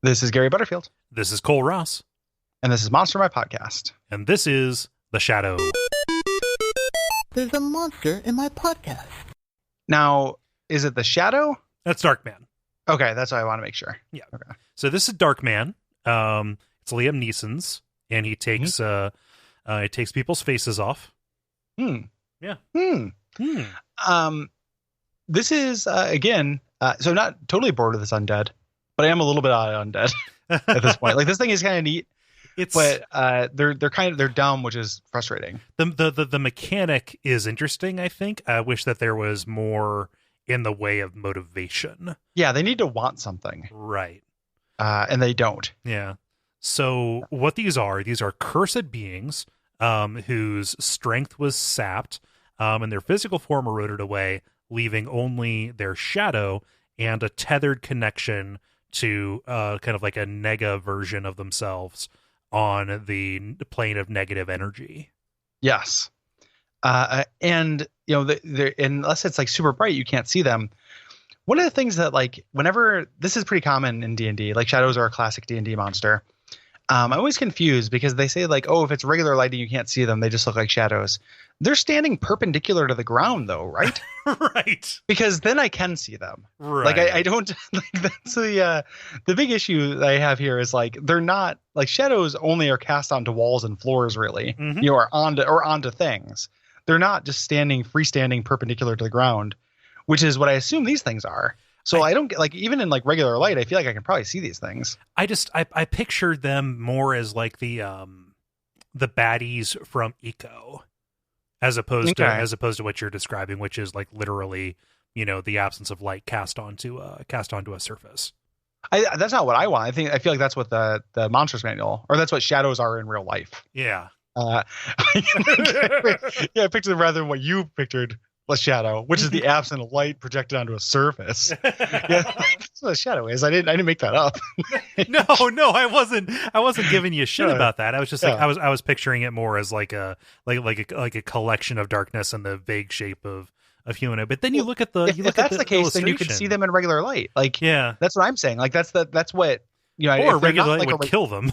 This is Gary Butterfield. This is Cole Ross. And this is Monster My Podcast. And this is The Shadow. There's a monster in my podcast. Now, is it The Shadow? That's Darkman. Okay, that's what I want to make sure. Yeah. Okay. So this is Darkman. It's Liam Neeson's, and he takes people's faces off. Yeah. This is so I'm not totally bored with this undead, but I am a little bit out of undead at this point. Like, this thing is kind of neat, but they're dumb, which is frustrating. The mechanic is interesting, I think. I wish that there was more in the way of motivation. Yeah, they need to want something. Right. And they don't. Yeah. So what these are cursed beings whose strength was sapped and their physical form eroded away, leaving only their shadow and a tethered connection to kind of like a nega version of themselves on the plane of negative energy. Yes. And, unless it's like super bright, you can't see them. One of the things that, like, whenever this is pretty common in D&D, like shadows are a classic D&D monster. I'm always confused because they say, like, oh, if it's regular lighting, you can't see them. They just look like shadows. They're standing perpendicular to the ground, though, right? Right. Because then I can see them. Right. Like, I don't, like, that's the big issue that I have here is, like, they're not, like, shadows only are cast onto walls and floors, really, or onto things. They're not just freestanding perpendicular to the ground, which is what I assume these things are. So I don't get, like, even in like regular light, I feel like I can probably see these things. I pictured them more as like the baddies from Eco, as opposed to what you're describing, which is like literally, the absence of light cast onto a surface. That's not what I want. I feel like that's what the Monsters Manual, or that's what shadows are in real life. Yeah. I pictured them rather than what you pictured. A shadow, which is the absence of light projected onto a surface. Yeah, that's what a shadow is. I didn't make that up. No, I wasn't giving you shit about that. I was just like, I was picturing it more as like a collection of darkness in the vague shape of humanoid. But then you look at the if that's the case, then you can see them in regular light. Like, yeah, that's what I'm saying. Like, that's what or regular light would kill them.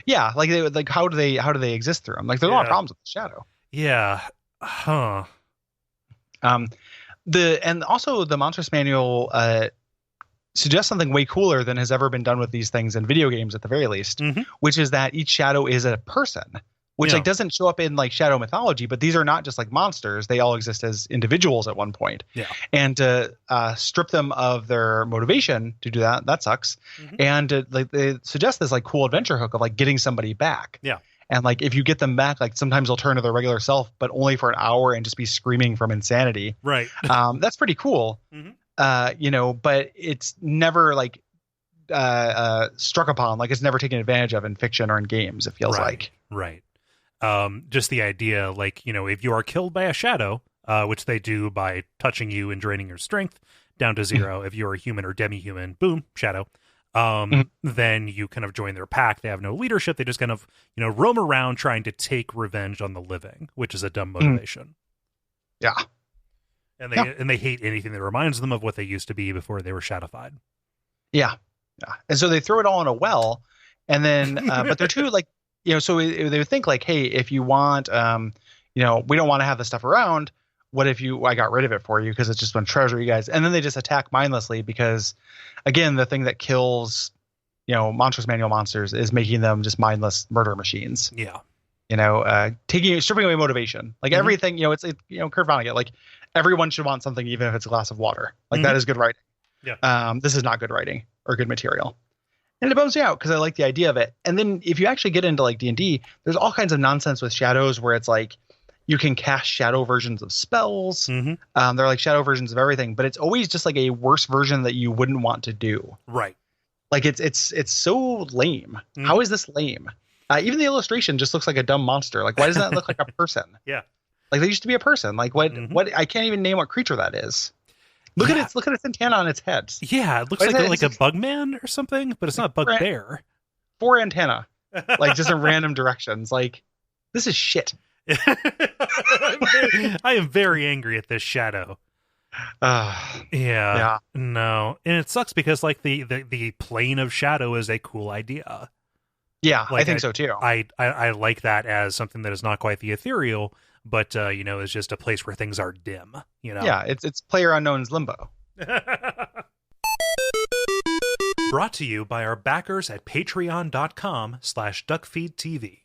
Yeah, like they would, like, how do they exist through them? Like, there's a lot of problems with the shadow. Yeah. Huh. And also the Monsters Manual suggests something way cooler than has ever been done with these things in video games, at the very least, which is that each shadow is a person, which like doesn't show up in like shadow mythology, but these are not just like monsters; they all exist as individuals at one point. Yeah, and to strip them of their motivation to do that sucks. And like they suggest this like cool adventure hook of like getting somebody back. Yeah. And like, if you get them back, like sometimes they'll turn to their regular self, but only for an hour and just be screaming from insanity. Right. That's pretty cool. But it's never like struck upon, like it's never taken advantage of in fiction or in games. It feels like. Right. Just the idea, like, if you are killed by a shadow, which they do by touching you and draining your strength down to zero, if you're a human or demi-human, boom, shadow. Then you kind of join their pack. They have no leadership. They just kind of, roam around trying to take revenge on the living, which is a dumb motivation. Yeah. And they hate anything that reminds them of what they used to be before they were shadowfied. Yeah. Yeah. And so they throw it all in a well, and then, but they're too like, so they would think like, hey, if you want, we don't want to have this stuff around. What if I got rid of it for you because it's just been treasure, you guys? And then they just attack mindlessly because, again, the thing that kills, Monsters Manual monsters is making them just mindless murder machines. Yeah. Stripping away motivation. Like everything, it's Kurt Vonnegut. Like, everyone should want something, even if it's a glass of water. Like, that is good writing. Yeah. This is not good writing or good material. And it bums me out because I like the idea of it. And then if you actually get into like D&D, there's all kinds of nonsense with shadows where it's like, you can cast shadow versions of spells. They're like shadow versions of everything, but it's always just like a worse version that you wouldn't want to do. Right. Like it's so lame. How is this lame? Even the illustration just looks like a dumb monster. Like, why doesn't that look like a person? Yeah. Like, they used to be a person. Like, what I can't even name what creature that is. Look at its antenna on its head. Yeah, it looks like a bug man or something, but it's not bugbear. 4 antenna. Like, just in random directions. Like, this is shit. I am very angry at this shadow. Yeah. No, and it sucks because like the plane of shadow is a cool idea. Yeah, I Like think so too. I like that as something that is not quite the ethereal, but is just a place where things are dim. Yeah, it's Player Unknown's Limbo. Brought to you by our backers at patreon.com/duckfeed.tv.